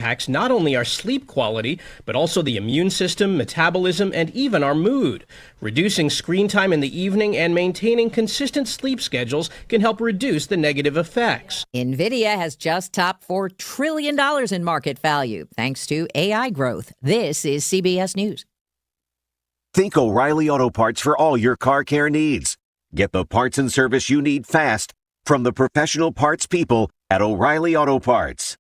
impacts not only our sleep quality, but also the immune system, metabolism, and even our mood. Reducing screen time in the evening and maintaining consistent sleep schedules can help reduce the negative effects. NVIDIA has just topped $4 trillion in market value thanks to AI growth. This is CBS News. Think O'Reilly Auto Parts for all your car care needs. Get the parts and service you need fast from the professional parts people at O'Reilly Auto Parts.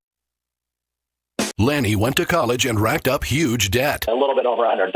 Lanny went to college and racked up huge debt. A little bit over $100,000.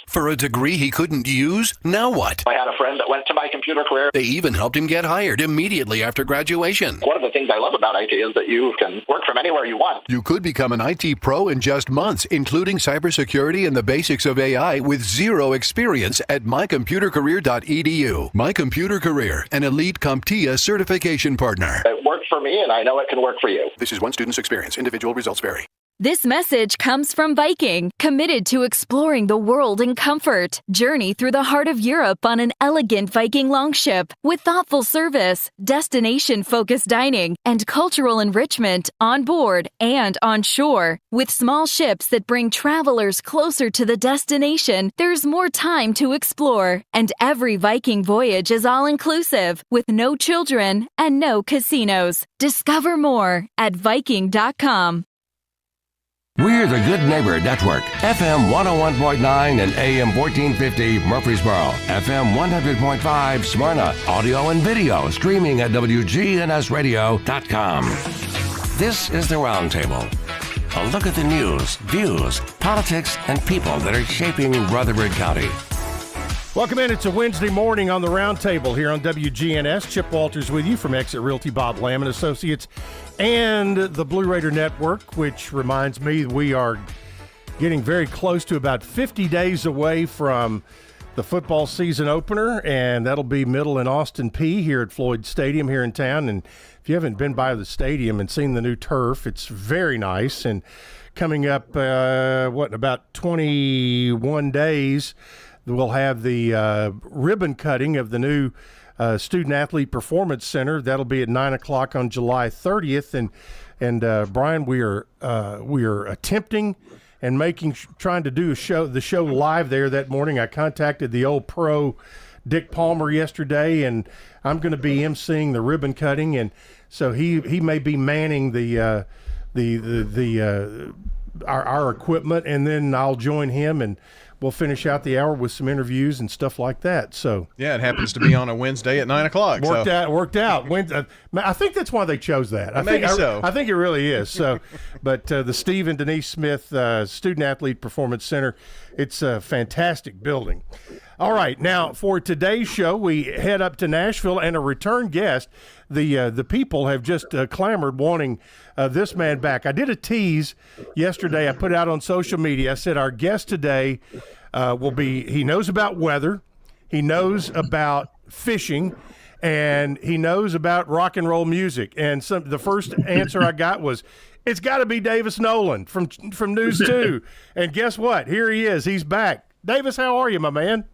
For a degree he couldn't use? Now what? I had a friend that went to my computer career. They even helped him get hired immediately after graduation. One of the things I love about IT is that you can work from anywhere you want. You could become an IT pro in just months, including cybersecurity and the basics of AI with zero experience at mycomputercareer.edu. My Computer Career, an elite CompTIA certification partner. It worked for me, and I know it can work for you. This is one student's experience. Individual results vary. This message comes from Viking, committed to exploring the world in comfort. Journey through the heart of Europe on an elegant Viking longship with thoughtful service, destination-focused dining, and cultural enrichment on board and on shore. With small ships that bring travelers closer to the destination, there's more time to explore. And every Viking voyage is all-inclusive, with no children and no casinos. Discover more at Viking.com. We're the Good Neighbor Network, FM 101.9 and AM 1450 Murfreesboro, FM 100.5 Smyrna, audio and video streaming at wgnsradio.com. This is the Roundtable. A look at the news, views, politics, and people that are shaping Rutherford County. Welcome in. It's a Wednesday morning on the Roundtable here on WGNS. Chip Walters with you from Exit Realty, Bob Lamb and Associates, and the Blue Raider Network, which reminds me we are getting very close to about 50 days away from the football season opener, and that'll be Middle and Austin Peay here at Floyd Stadium here in town. And if you haven't been by the stadium and seen the new turf, it's very nice. And coming up, in about 21 days, we'll have the ribbon cutting of the new Student Athlete Performance Center. That'll be at 9 o'clock on July 30th. And Brian, we are attempting and trying to do the show live there that morning. I contacted the old pro Dick Palmer yesterday, and I'm going to be emceeing the ribbon cutting, and so he may be manning our equipment, and then I'll join him and we'll finish out the hour with some interviews and stuff like that. So yeah, it happens to be on a Wednesday at 9 o'clock. Worked out. I think that's why they chose that. I think it really is. So, but the Steve and Denise Smith Student Athlete Performance Center, it's a fantastic building. All right, now for today's show, we head up to Nashville, and a return guest. The people have just clamored wanting this man back. I did a tease yesterday. I put it out on social media. I said our guest today will be, he knows about weather, he knows about fishing, and he knows about rock and roll music. And the first answer I got was, it's got to be Davis Nolan from News 2. And guess what? Here he is. He's back. Davis, how are you, my man?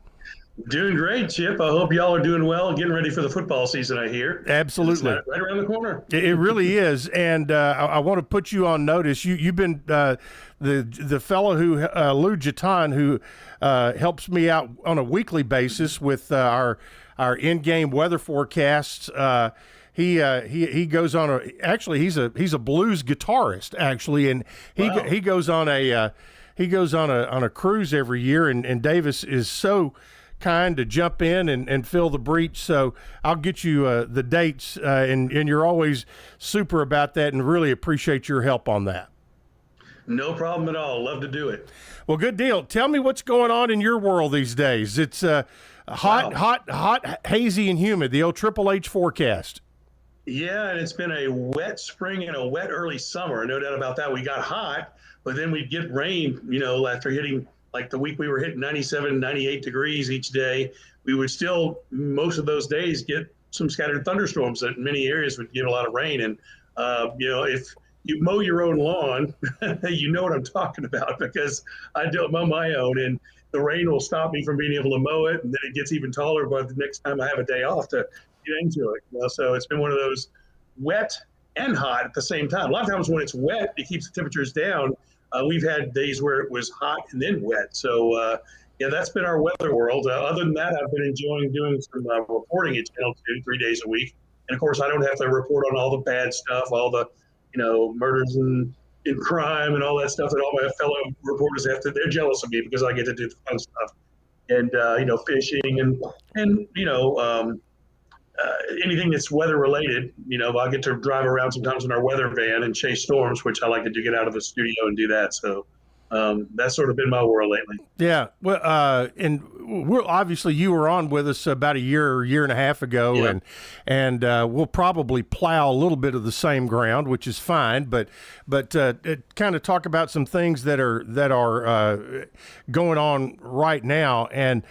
Doing great, Chip. I hope y'all are doing well, getting ready for the football season, I hear. Absolutely. It's right around the corner. It really is. And I want to put you on notice. You've been the fellow who, Lou Jatan, who helps me out on a weekly basis with our in-game weather forecasts. He goes on he's a blues guitarist, actually, and he goes on a cruise every year, and Davis is so kind to jump in and fill the breach. So I'll get you the dates, and you're always super about that, and really appreciate your help on that. No problem at all. Love to do it. Well, good deal. Tell me what's going on in your world these days. It's hot, hazy, and humid, the old Triple H forecast. Yeah, and it's been a wet spring and a wet early summer. No doubt about that. We got hot, but then we'd get rain, after hitting, like the week we were hitting 97, 98 degrees each day. We would still, most of those days, get some scattered thunderstorms that in many areas would get a lot of rain. And, if you mow your own lawn, you know what I'm talking about, because I don't mow my own, and the rain will stop me from being able to mow it. And then it gets even taller by the next time I have a day off to get into it. So it's been one of those wet and hot at the same time. A lot of times when it's wet, it keeps the temperatures down. We've had days where it was hot and then wet. So, yeah, that's been our weather world. Other than that, I've been enjoying doing some reporting at Channel 2 3 days a week. And, of course, I don't have to report on all the bad stuff, all the, murders and crime and all that stuff that all my fellow reporters have to. They're jealous of me because I get to do the fun stuff. And, fishing and anything that's weather related, I get to drive around sometimes in our weather van and chase storms, which I like to do, get out of the studio and do that. So that's sort of been my world lately. Yeah. Well, and we're obviously you were on with us about a year and a half ago, yeah. and we'll probably plow a little bit of the same ground, which is fine. But kind of talk about some things that are going on right now. And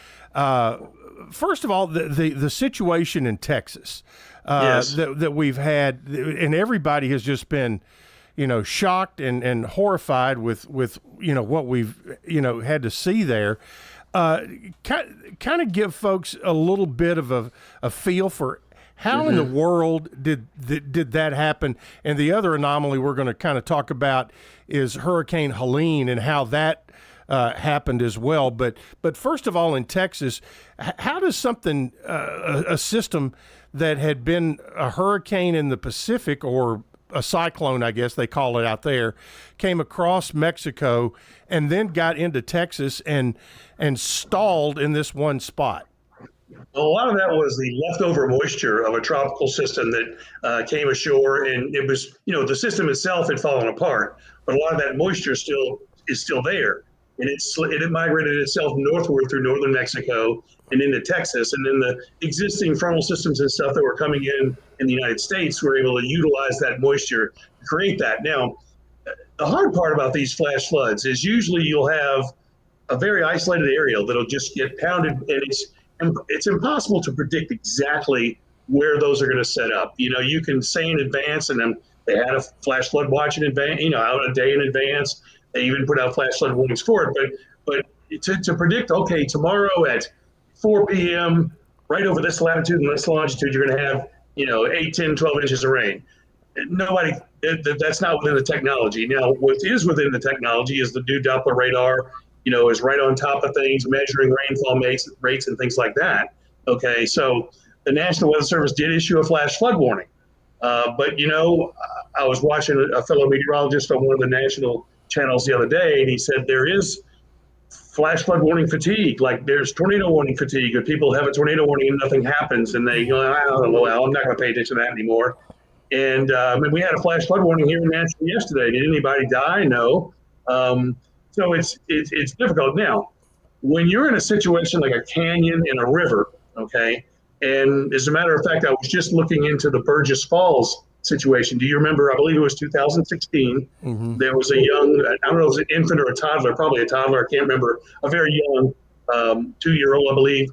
first of all, the situation in Texas yes. that we've had, and everybody has just been, shocked and horrified with what we've had to see there. Kind of give folks a little bit of a feel for how in the world did that happen. And the other anomaly we're going to kind of talk about is Hurricane Helene and how that happened as well. But first of all, in Texas, how does something a system that had been a hurricane in the Pacific, or a cyclone, I guess they call it out there, came across Mexico and then got into Texas and stalled in this one spot? Well, a lot of that was the leftover moisture of a tropical system that came ashore, and it was, the system itself had fallen apart, but a lot of that moisture is still there. And it migrated itself northward through northern Mexico and into Texas. And then the existing frontal systems and stuff that were coming in the United States were able to utilize that moisture to create that. Now, the hard part about these flash floods is usually you'll have a very isolated area that'll just get pounded, and it's impossible to predict exactly where those are going to set up. You can say in advance, and then they had a flash flood watch in advance, out a day in advance. They even put out flash flood warnings for it. But to predict, okay, tomorrow at 4 p.m., right over this latitude and this longitude, you're going to have, 8, 10, 12 inches of rain. Nobody, that's not within the technology. Now, what is within the technology is the new Doppler radar, is right on top of things, measuring rainfall rates and things like that. Okay, so the National Weather Service did issue a flash flood warning. But, I was watching a fellow meteorologist on one of the national channels the other day, and he said there is flash flood warning fatigue, like there's tornado warning fatigue, if people have a tornado warning and nothing happens, and they go, I don't know, I'm not going to pay attention to that anymore. And we had a flash flood warning here in Nashville yesterday. Did anybody die? No. So it's difficult. Now, when you're in a situation like a canyon in a river, okay, and as a matter of fact, I was just looking into the Burgess Falls situation. Do you remember? I believe it was 2016. Mm-hmm. There was a young, I don't know if it was an infant or a toddler, probably a toddler, I can't remember, a very young 2-year-old, I believe,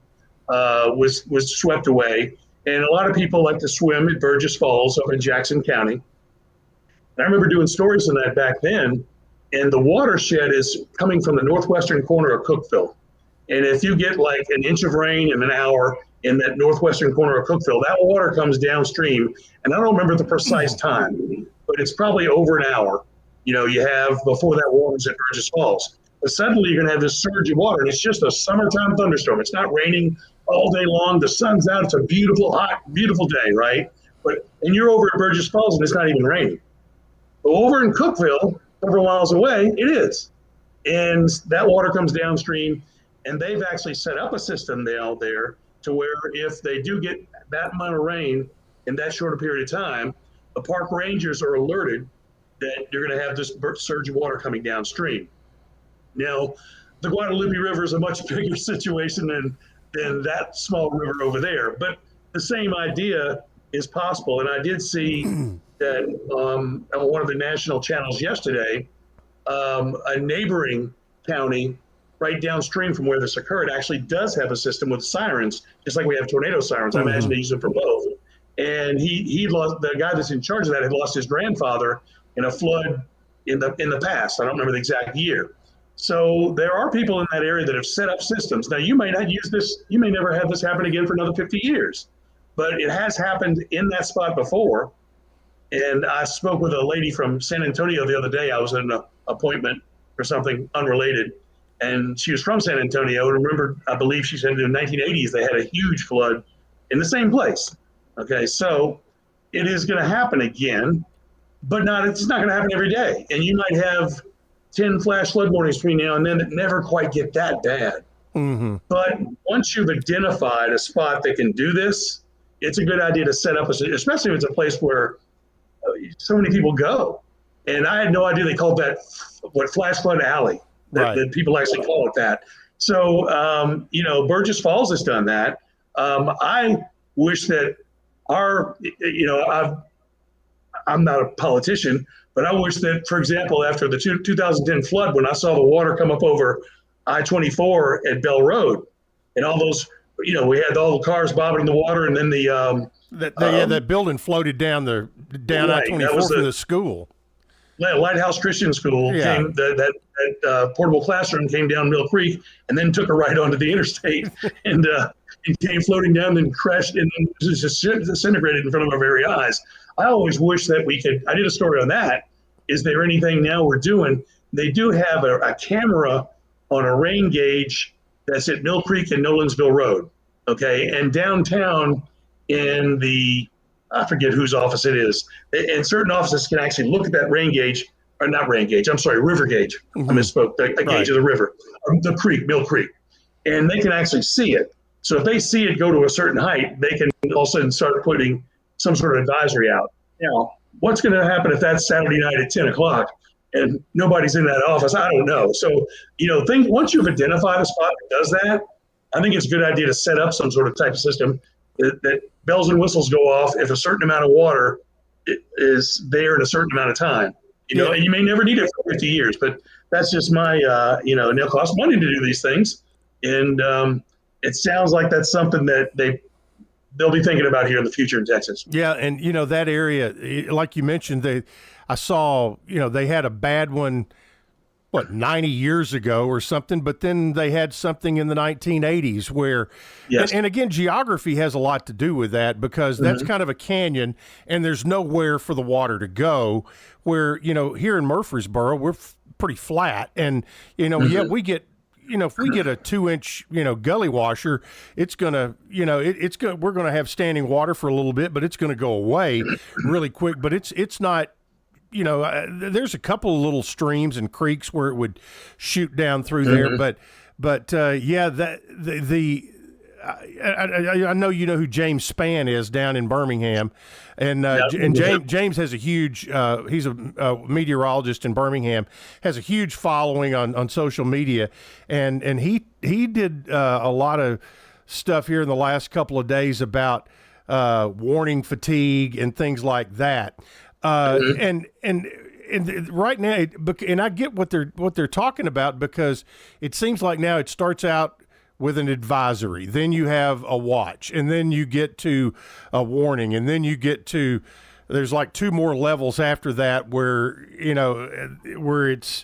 was swept away. And a lot of people like to swim at Burgess Falls up in Jackson County. And I remember doing stories on that back then. And the watershed is coming from the northwestern corner of Cookeville. And if you get like an inch of rain in an hour in that northwestern corner of Cookeville, that water comes downstream. And I don't remember the precise time, but it's probably over an hour, you have before that water's at Burgess Falls. But suddenly you're going to have this surge of water, and it's just a summertime thunderstorm. It's not raining all day long. The sun's out. It's a beautiful, hot, beautiful day, right? And you're over at Burgess Falls, and it's not even raining. But over in Cookeville, several miles away, it is. And that water comes downstream, and they've actually set up a system out there to where if they do get that amount of rain in that short a period of time, the park rangers are alerted that you're going to have this surge of water coming downstream. Now, the Guadalupe River is a much bigger situation than that small river over there, but the same idea is possible. And I did see that on one of the national channels yesterday, a neighboring county right downstream from where this occurred actually does have a system with sirens, just like we have tornado sirens. I imagine they use them for both. And he lost, the guy that's in charge of that had lost his grandfather in a flood in the past. I don't remember the exact year. So there are people in that area that have set up systems. Now, you may not use this, you may never have this happen again for another 50 years, but it has happened in that spot before. And I spoke with a lady from San Antonio the other day. I was at an appointment for something unrelated, and she was from San Antonio. And remember, I believe she said in the 1980s they had a huge flood in the same place. Okay, so it is going to happen again, but it's not going to happen every day. And you might have 10 flash flood warnings between now and then that never quite get that bad. Mm-hmm. But once you've identified a spot that can do this, it's a good idea to set up, especially if it's a place where so many people go. And I had no idea they called that Flash Flood Alley, that people actually call it that. So, Burgess Falls has done that. I wish that I'm not a politician, but I wish that, for example, after the 2010 flood, when I saw the water come up over I-24 at Bell Road and all those, we had all the cars bobbing in the water, and then that building floated down I-24 from the school. Lighthouse Christian School came. That portable classroom came down Mill Creek and then took a ride onto the interstate and came floating down and crashed and just disintegrated in front of our very eyes. I always wish that we could. I did a story on that. Is there anything now we're doing? They do have a camera on a rain gauge that's at Mill Creek and Nolensville Road. Okay, and downtown in I forget whose office it is. And certain offices can actually look at that rain gauge, or not rain gauge, I'm sorry, river gauge. Mm-hmm. I misspoke. The gauge of the river, the creek, Mill Creek. And they can actually see it. So if they see it go to a certain height, they can all of a sudden start putting some sort of advisory out. Now, what's going to happen if that's Saturday night at 10 o'clock and nobody's in that office? I don't know. So, once you've identified a spot that does that, I think it's a good idea to set up some sort of type of system that bells and whistles go off if a certain amount of water is there in a certain amount of time. And you may never need it for 50 years, but that's just my, it'll cost money to do these things. And it sounds like that's something that they'll be thinking about here in the future in Texas. Yeah, and that area, like you mentioned, I saw they had a bad one, 90 years ago or something, but then they had something in the 1980s where, and again, geography has a lot to do with that because that's kind of a canyon and there's nowhere for the water to go. Where here in Murfreesboro we're pretty flat, and we get. If we get a 2-inch, gully washer, it's gonna, we're gonna have standing water for a little bit, but it's gonna go away really quick. But it's not, there's a couple of little streams and creeks where it would shoot down through there, but I know who James Spann is down in Birmingham, and James has a huge. He's a meteorologist in Birmingham, has a huge following on social media, and he did a lot of stuff here in the last couple of days about warning fatigue and things like that, and right now, and I get what they're talking about because it seems like now it starts out with an advisory, then you have a watch, and then you get to a warning, and then you get to, there's like 2 more levels after that where, where it's,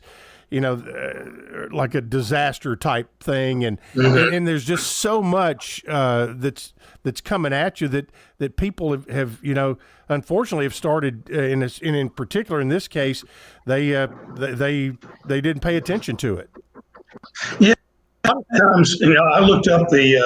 like a disaster type thing. And, and there's just so much that's coming at you that people have unfortunately have started in particular, in this case, they didn't pay attention to it. Yeah. Sometimes, I looked up the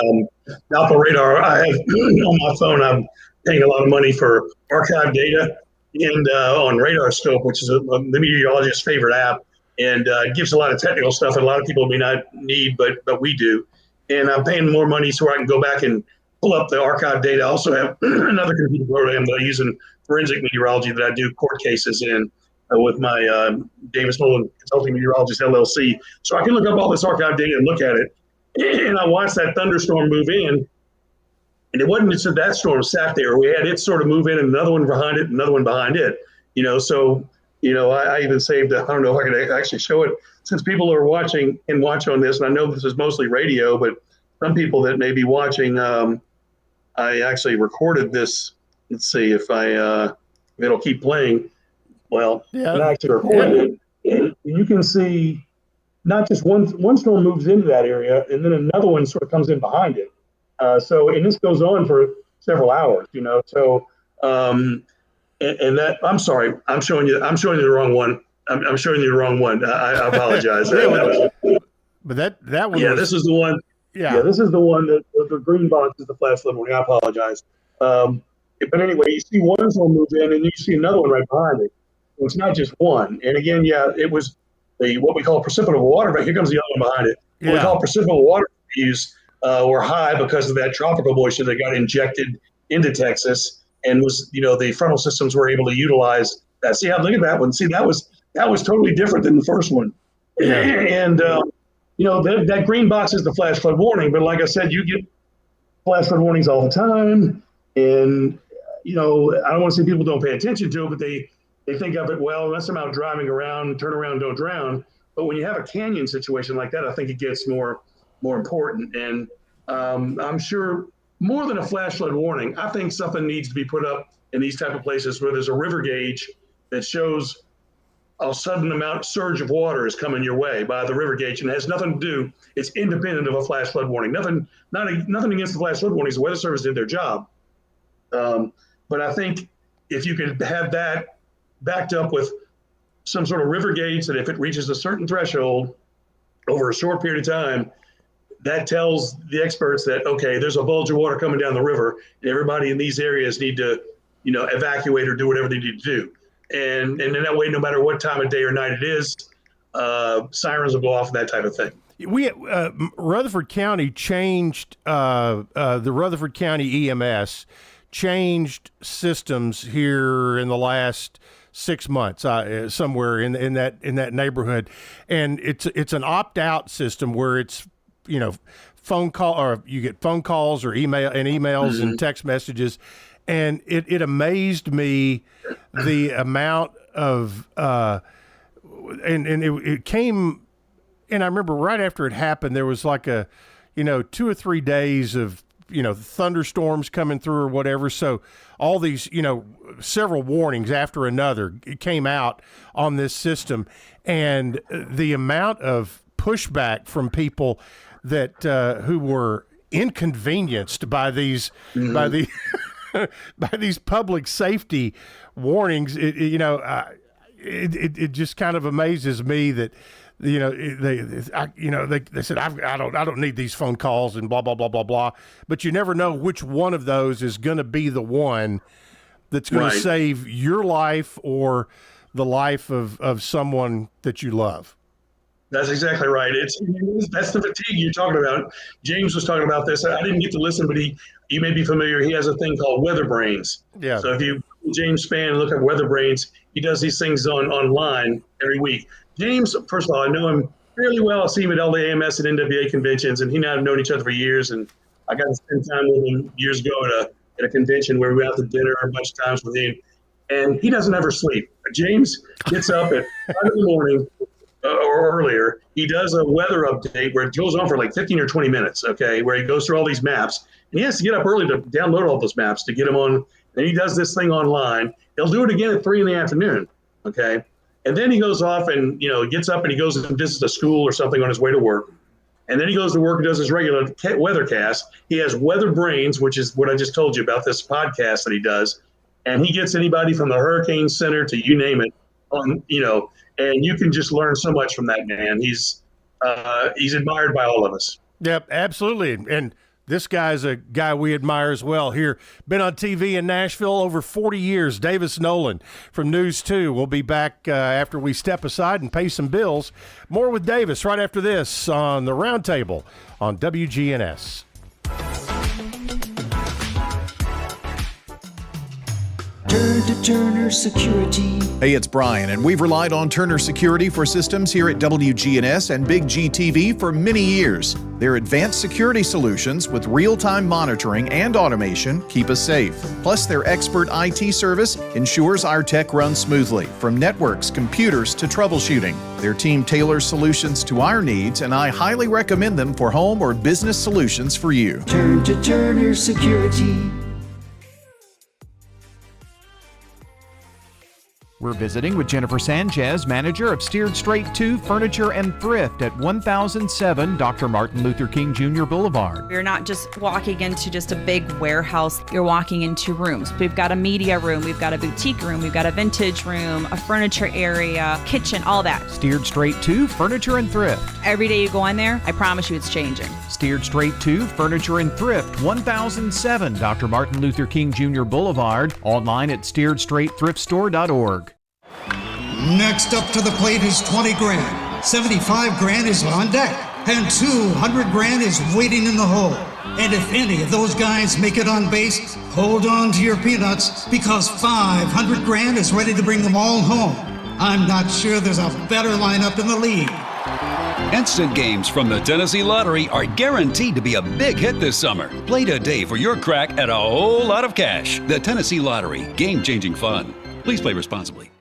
Alpha radar. I have on my phone. I'm paying a lot of money for archive data and on Radar Scope, which is the meteorologist's favorite app, and it gives a lot of technical stuff that a lot of people may not need, but we do. And I'm paying more money so I can go back and pull up the archive data. I also have another computer program that I use in forensic meteorology that I do court cases in. With my Davis Nolan Consulting Meteorologist LLC. So I can look up all this archive data and look at it. And I watched that thunderstorm move in. And it wasn't just that storm sat there. We had it sort of move in and another one behind it, another one behind it. So, I even saved, I don't know if I could actually show it. Since people are watching and watch on this, and I know this is mostly radio, but some people that may be watching, I actually recorded this. Let's see if it'll keep playing. Well, I actually recorded it. You can see not just one storm moves into that area, and then another one sort of comes in behind it. And this goes on for several hours, So and that, I'm sorry, I'm showing you the wrong one. I'm showing you the wrong one. I apologize. But that one. Yeah, this is the one. Yeah, this is the one that the green box is the flash flood warning. I apologize. But anyway, you see one will move in, and you see another one right behind it. So it's not just one. And again, it was what we call precipitable water. But here comes the other one behind it. What we call precipitable water views were high because of that tropical moisture that got injected into Texas, and was the frontal systems were able to utilize that. See, look at that one. See, that was totally different than the first one. Yeah. And that green box is the flash flood warning. But like I said, you get flash flood warnings all the time, and I don't want to say people don't pay attention to it, but they think of it, well, unless I'm out driving around, turn around, don't drown. But when you have a canyon situation like that, I think it gets more important. And I'm sure more than a flash flood warning, I think something needs to be put up in these type of places where there's a river gauge that shows a sudden surge of water is coming your way by the river gauge, and it has nothing to do. It's independent of a flash flood warning. Nothing against the flash flood warnings. The Weather Service did their job. But I think if you could have that backed up with some sort of river gauge that if it reaches a certain threshold over a short period of time, that tells the experts that, okay, there's a bulge of water coming down the river, and everybody in these areas need to, evacuate or do whatever they need to do. And in that way, no matter what time of day or night it is, sirens will go off, that type of thing. We Rutherford County changed the Rutherford County EMS changed systems here in the last 6 months, somewhere in that neighborhood, and it's an opt-out system where it's phone call, or you get phone calls or emails and text messages, and it amazed me the amount of and it came, and I remember right after it happened there was like 2 or 3 days of thunderstorms coming through or whatever. So all these, several warnings after another came out on this system, and the amount of pushback from people that who were inconvenienced by these by these public safety warnings, it just kind of amazes me that they said I don't need these phone calls and blah blah blah blah blah, but you never know which one of those is going to be the one that's going to save your life or the life of someone that you love. That's exactly right. That's the fatigue you're talking about. James was talking about this. I didn't get to listen, but you may be familiar. He has a thing called Weather Brains. Yeah. So if you James Spann look at Weather Brains, he does these things online every week. James, first of all, I know him fairly well. I see him at LAMS and NWA conventions, and he and I have known each other for years. And I got to spend time with him years ago at a convention where we went out to dinner a bunch of times with him. And he doesn't ever sleep. James gets up at 5 in the morning or earlier. He does a weather update where it goes on for like 15 or 20 minutes, okay, where he goes through all these maps. And he has to get up early to download all those maps to get them on. And he does this thing online. He'll do it again at 3 in the afternoon, okay? And then he goes off and, gets up and he goes and visits a school or something on his way to work. And then he goes to work and does his regular weather cast. He has Weather Brains, which is what I just told you about, this podcast that he does. And he gets anybody from the Hurricane Center to you name it on, and you can just learn so much from that man. He's admired by all of us. Yep, absolutely. And this guy's a guy we admire as well here. Been on TV in Nashville over 40 years. Davis Nolan from News 2. We'll be back after we step aside and pay some bills. More with Davis right after this on the Roundtable on WGNS. Turn to Turner Security. Hey, it's Brian, and we've relied on Turner Security for systems here at WGNS and Big G TV for many years. Their advanced security solutions with real-time monitoring and automation keep us safe. Plus, their expert IT service ensures our tech runs smoothly, from networks, computers to troubleshooting. Their team tailors solutions to our needs, and I highly recommend them for home or business solutions for you. Turn to Turner Security. We're visiting with Jennifer Sanchez, manager of Steered Straight 2 Furniture and Thrift at 1007 Dr. Martin Luther King Jr. Boulevard. You're not just walking into just a big warehouse. You're walking into rooms. We've got a media room. We've got a boutique room. We've got a vintage room, a furniture area, kitchen, all that. Steered Straight 2 Furniture and Thrift. Every day you go in there, I promise you it's changing. Steered Straight 2 Furniture and Thrift, 1007 Dr. Martin Luther King Jr. Boulevard. Online at steeredstraightthriftstore.org. Next up to the plate is 20 grand. 75 grand is on deck. And 200 grand is waiting in the hole. And if any of those guys make it on base, hold on to your peanuts because 500 grand is ready to bring them all home. I'm not sure there's a better lineup in the league. Instant games from the Tennessee Lottery are guaranteed to be a big hit this summer. Play today for your crack at a whole lot of cash. The Tennessee Lottery, game-changing fun. Please play responsibly.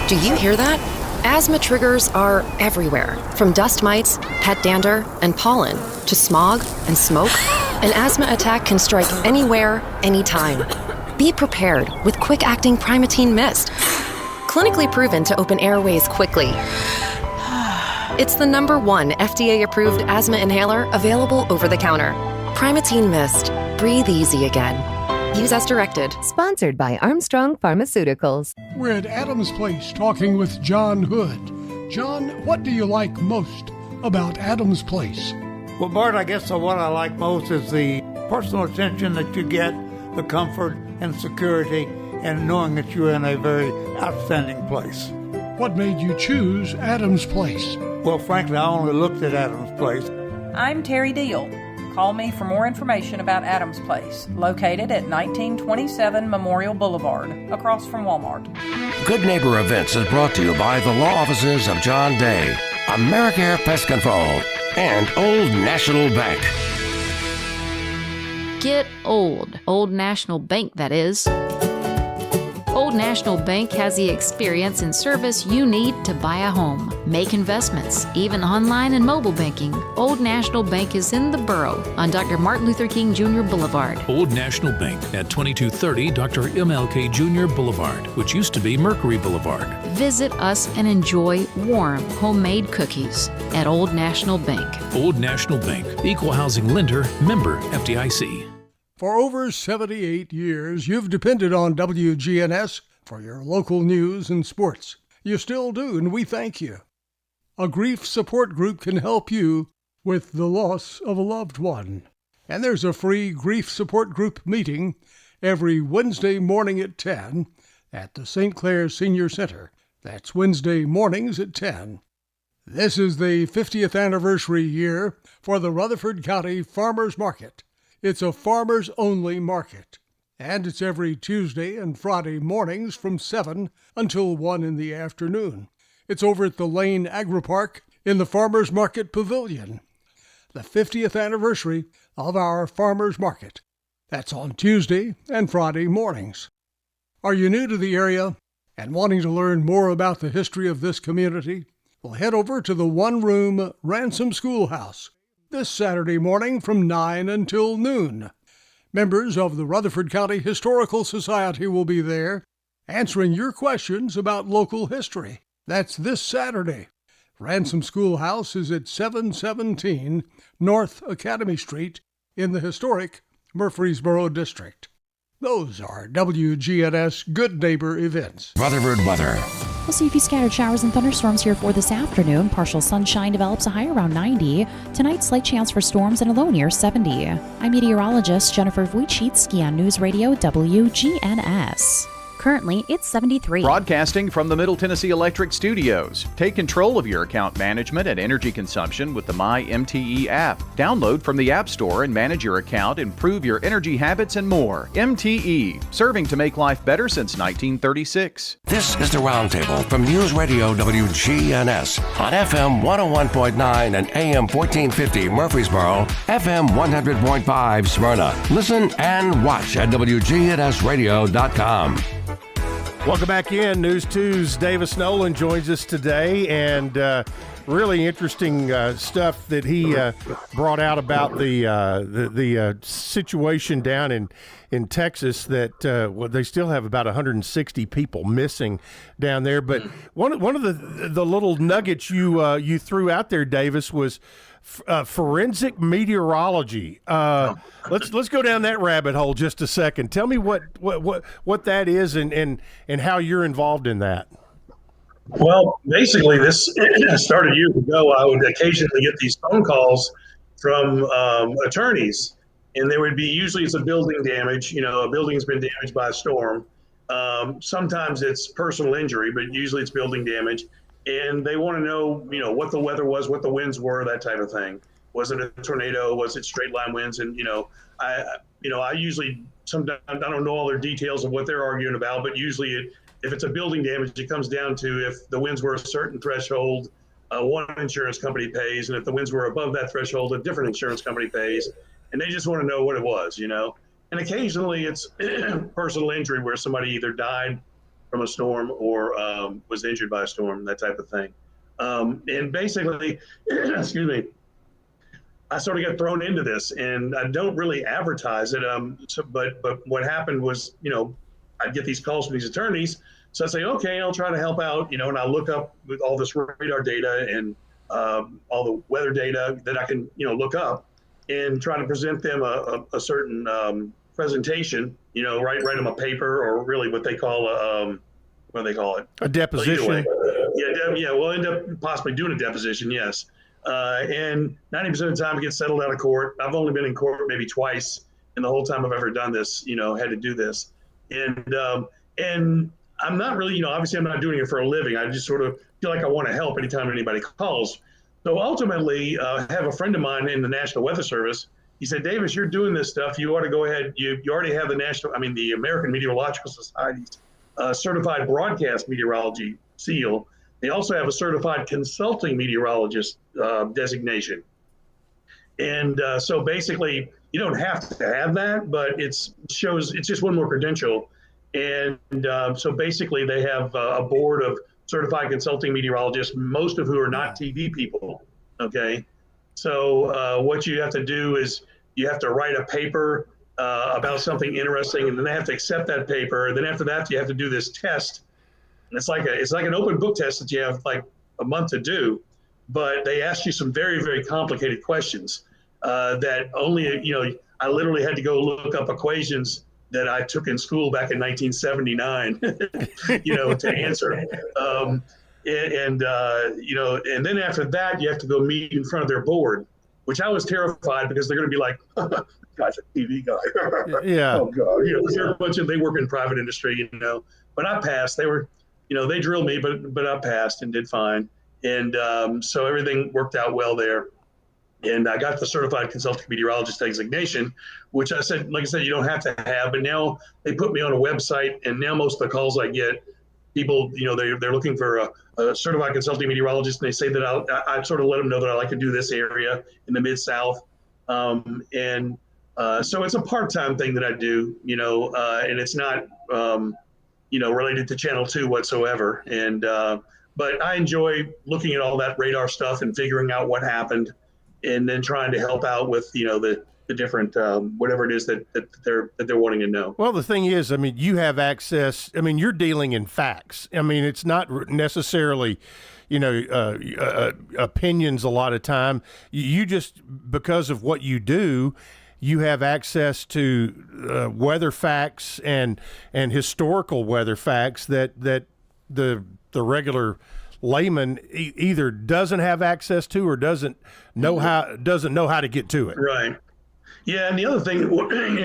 Do you hear that? Asthma triggers are everywhere, from dust mites, pet dander, and pollen, to smog and smoke. An asthma attack can strike anywhere, anytime. Be prepared with quick-acting Primatene Mist. Clinically proven to open airways quickly. It's the #1 FDA-approved asthma inhaler available over the counter. Primatene Mist. Breathe easy again. Use as directed. Sponsored by Armstrong Pharmaceuticals. We're at Adams Place talking with John Hood. John, what do you like most about Adams Place? Well, Bart, I guess what I like most is the personal attention that you get, the comfort and security, and knowing that you're in a very outstanding place. What made you choose Adams Place? Well, frankly, I only looked at Adams Place. I'm Terry Deal. Call me for more information about Adams Place, located at 1927 Memorial Boulevard, across from Walmart. Good Neighbor Events is brought to you by the law offices of John Day, AmeriCare Pest Control, and Old National Bank. Get old. Old National Bank, that is. Old National Bank has the experience and service you need to buy a home, make investments, even online and mobile banking. Old National Bank is in the borough on Dr. Martin Luther King Jr. Boulevard. Old National Bank at 2230 Dr. MLK Jr. Boulevard, which used to be Mercury Boulevard. Visit us and enjoy warm, homemade cookies at Old National Bank. Old National Bank, equal housing lender, member FDIC. For over 78 years, you've depended on WGNS for your local news and sports. You still do, and we thank you. A grief support group can help you with the loss of a loved one. And there's a free grief support group meeting every Wednesday morning at 10 at the St. Clair Senior Center. That's Wednesday mornings at 10. This is the 50th anniversary year for the Rutherford County Farmers Market. It's a farmers-only market, and it's every Tuesday and Friday mornings from 7 until 1 in the afternoon. It's over at the Lane Agri-Park in the Farmers Market Pavilion. The 50th anniversary of our Farmers Market. That's on Tuesday and Friday mornings. Are you new to the area and wanting to learn more about the history of this community? Well, head over to the one-room Ransom Schoolhouse this Saturday morning from 9 until noon. Members of the Rutherford County Historical Society will be there answering your questions about local history. That's this Saturday. Ransom Schoolhouse is at 717 North Academy Street in the historic Murfreesboro District. Those are WGNS Good Neighbor events. Rutherford weather. We'll see a few scattered showers and thunderstorms here for this afternoon. Partial sunshine develops a high around 90. Tonight, slight chance for storms and a low near 70. I'm meteorologist Jennifer Wojcicki on News Radio WGNS. Currently, it's 73. Broadcasting from the Middle Tennessee Electric Studios. Take control of your account management and energy consumption with the MyMTE app. Download from the App Store and manage your account, improve your energy habits, and more. MTE, serving to make life better since 1936. This is the Roundtable from News Radio WGNS on FM 101.9 and AM 1450 Murfreesboro, FM 100.5 Smyrna. Listen and watch at wgnsradio.com. Welcome back in. News 2's Davis Nolan joins us today, and really interesting stuff that he brought out about the situation down in Texas that they still have about 160 people missing down there. But one of the little nuggets you threw out there, Davis, was forensic meteorology. Let's go down that rabbit hole just a second. Tell me what that is and how you're involved in that. Well, basically, this started years ago. I would occasionally get these phone calls from attorneys, and they would be usually it's a building damage. A building's been damaged by a storm. Sometimes it's personal injury, but usually it's building damage. And they want to know, what the weather was, what the winds were, that type of thing. Was it a tornado? Was it straight line winds? And I usually sometimes I don't know all their details of what they're arguing about, but usually if it's a building damage, it comes down to if the winds were a certain threshold, one insurance company pays, and if the winds were above that threshold, a different insurance company pays. And they just want to know what it was, And occasionally it's personal injury where somebody either died from a storm or was injured by a storm, that type of thing. And basically, excuse me, I sort of got thrown into this, and I don't really advertise it. But what happened was, I'd get these calls from these attorneys. So I say, okay, I'll try to help out, and I look up with all this radar data and all the weather data that I can, look up and try to present them a certain presentation, write them a paper, or really what they call what do they call it? A deposition. Yeah, we'll end up possibly doing a deposition, yes. And 90% of the time it gets settled out of court. I've only been in court maybe twice in the whole time I've ever done this, had to do this. And I'm not really, obviously I'm not doing it for a living. I just sort of feel like I want to help anytime anybody calls. So ultimately, I have a friend of mine in the National Weather Service. He said, Davis, you're doing this stuff. You ought to go ahead. You already have the American Meteorological Society's certified broadcast meteorology seal. They also have a certified consulting meteorologist designation. And so basically, you don't have to have that, but it's just one more credential. And so basically, they have a board of certified consulting meteorologists, most of who are not TV people. Okay. So what you have to do is you have to write a paper about something interesting, and then they have to accept that paper. And then after that, you have to do this test. And it's like an open book test that you have like a month to do, but they ask you some very, very complicated questions that only, I literally had to go look up equations that I took in school back in 1979, to answer. And then after that, you have to go meet in front of their board, which I was terrified because they're going to be like, guy's a TV guy. Yeah. Oh God. They're a bunch of, they work in private industry, but I passed. They were, they drilled me, but I passed and did fine. And so everything worked out well there. And I got the certified consulting meteorologist designation, which like I said, you don't have to have, but now they put me on a website, and now most of the calls I get, people, they're looking for a certified consulting meteorologist, and they say that I sort of let them know that I like to do this area in the Mid-South. So it's a part-time thing that I do, and it's not, related to Channel 2 whatsoever. And, but I enjoy looking at all that radar stuff and figuring out what happened, and then trying to help out with, the different, whatever it is that they're wanting to know. Well, the thing is, you have access. You're dealing in facts. It's not necessarily, opinions a lot of time. You just, because of what you do, you have access to weather facts and historical weather facts that the regular layman either doesn't have access to or doesn't know how to get to it. Right. Yeah, and the other thing,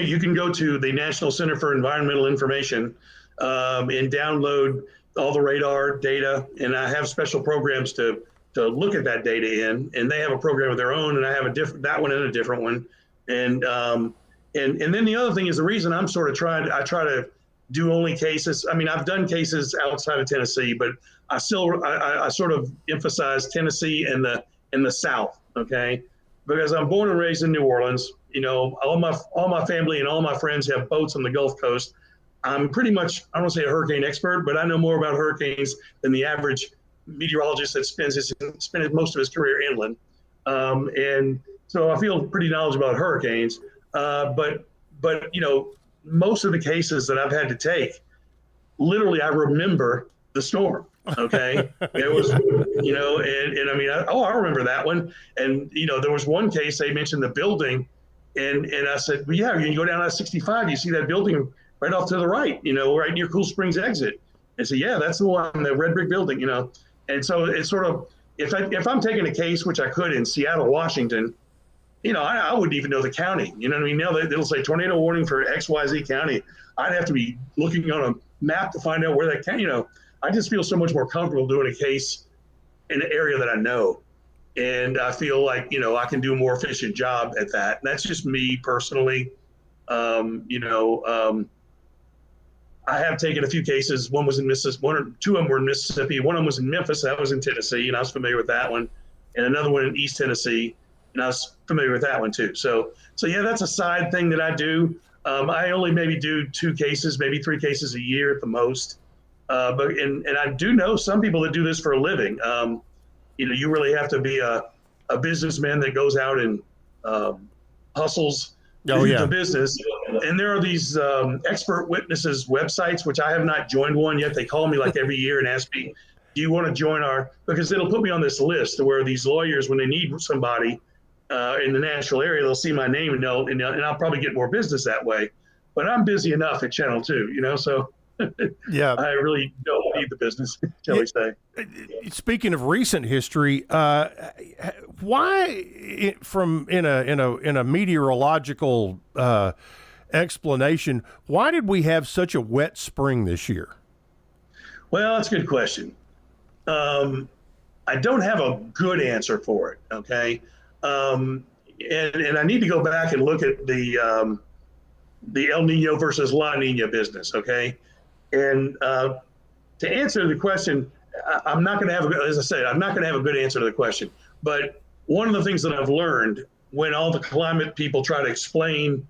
you can go to the National Center for Environmental Information and download all the radar data, and I have special programs to look at that data in, and they have a program of their own, and I have that one and a different one. And then the other thing is the reason I'm sort of I try to do only cases. I've done cases outside of Tennessee, but I sort of emphasize Tennessee and the South, okay? Because I'm born and raised in New Orleans. All my family and all my friends have boats on the Gulf Coast. I'm pretty much, I don't want to say a hurricane expert, but I know more about hurricanes than the average meteorologist that spent most of his career inland. And so I feel pretty knowledgeable about hurricanes. But most of the cases that I've had to take, literally I remember the storm. Okay. It was, and I mean, I remember that one. And, there was one case, they mentioned the building, and I said, well, yeah, you go down I-65, you see that building right off to the right, right near Cool Springs exit. And so, yeah, that's the one, the red brick building, And so it's sort of, if I'm taking a case, which I could in Seattle, Washington, I wouldn't even know the county. You know what I mean? Now it'll say tornado warning for XYZ county. I'd have to be looking on a map to find out where that county, I just feel so much more comfortable doing a case in an area that I know. And I feel like, I can do a more efficient job at that. And that's just me personally. I have taken a few cases. One was in Mississippi, two of them were in Mississippi. One of them was in Memphis. That was in Tennessee, and I was familiar with that one. And another one in East Tennessee, and I was familiar with that one too. So yeah, that's a side thing that I do. I only maybe do 2 cases, maybe 3 cases a year at the most. But I do know some people that do this for a living. You really have to be a businessman that goes out and hustles the business. And there are these expert witnesses websites, which I have not joined one yet. They call me like every year and ask me, do you want to join because it'll put me on this list where these lawyers, when they need somebody in the Nashville area, they'll see my name and I'll probably get more business that way. But I'm busy enough at Channel 2, so yeah, I really don't need the business, shall we say. Speaking of recent history, why, from in a meteorological explanation, why did we have such a wet spring this year? Well, that's a good question. I don't have a good answer for it. Okay, and I need to go back and look at the El Nino versus La Nina business. Okay. And to answer the question, I'm not going to have I'm not going to have a good answer to the question. But one of the things that I've learned when all the climate people try to explain,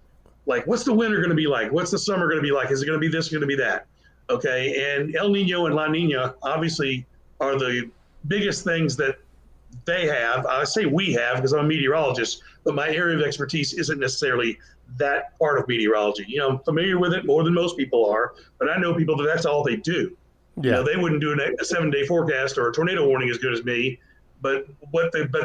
like, what's the winter going to be like? What's the summer going to be like? Is it going to be this, going to be that? Okay. And El Nino and La Nina obviously are the biggest things that they have. I say we have because I'm a meteorologist, but my area of expertise isn't necessarily that part of meteorology. I'm familiar with it more than most people are, but I know people that's all they do. Yeah. They wouldn't do a 7-day forecast or a tornado warning as good as me, but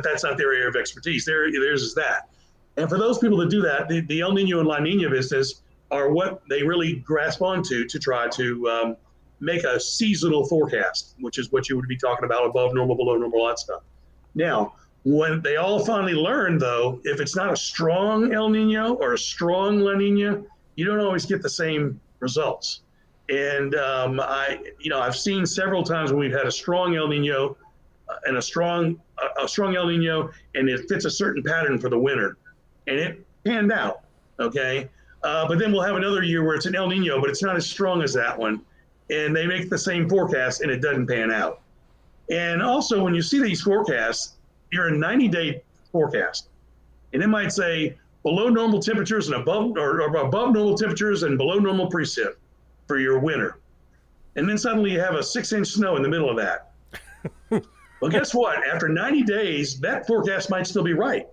that's not their area of expertise. Theirs is that. And for those people that do that, the El Nino and La Nina business are what they really grasp onto to try to make a seasonal forecast, which is what you would be talking about, above normal, below normal, all that stuff. Now, when they all finally learn, though, if it's not a strong El Nino or a strong La Nina, you don't always get the same results. And I've seen several times when we've had a strong El Nino and a strong El Nino, and it fits a certain pattern for the winter, and it panned out. Okay, but then we'll have another year where it's an El Nino, but it's not as strong as that one, and they make the same forecast, and it doesn't pan out. And also, when you see these forecasts, you're a 90-day forecast, and it might say below normal temperatures and above normal temperatures and below normal precip for your winter. And then suddenly you have a 6-inch snow in the middle of that. Well, guess what? After 90 days, that forecast might still be right.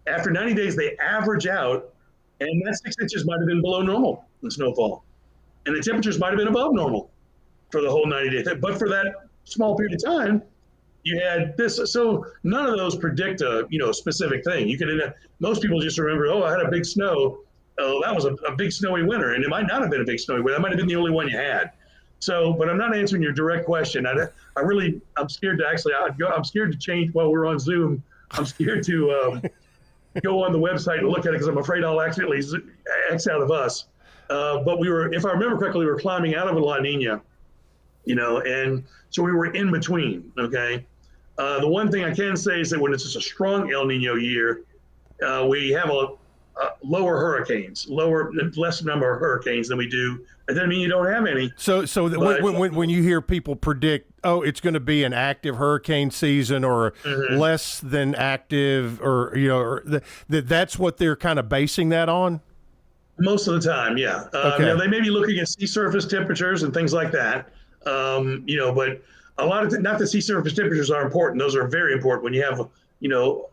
After 90 days, they average out, and that 6 inches might have been below normal in snowfall. And the temperatures might have been above normal for the whole 90 days. But for that small period of time, you had this. So none of those predict a specific thing. You could most people just remember, I had a big snow. Oh, that was a big snowy winter, and it might not have been a big snowy winter. That might have been the only one you had. So, but I'm not answering your direct question. I'm scared to I'm scared to change while we're on Zoom. I'm scared to go on the website and look at it because I'm afraid I'll accidentally X out of us. But if I remember correctly, we were climbing out of a La Nina, and so we were in between. Okay. The one thing I can say is that when it's just a strong El Nino year, we have lower hurricanes, less number of hurricanes than we do. It doesn't mean you don't have any. So when you hear people predict, it's going to be an active hurricane season or less than active, or that's what they're kind of basing that on. Most of the time, yeah. They may be looking at sea surface temperatures and things like that. But a lot of not that sea surface temperatures are important; those are very important. When you have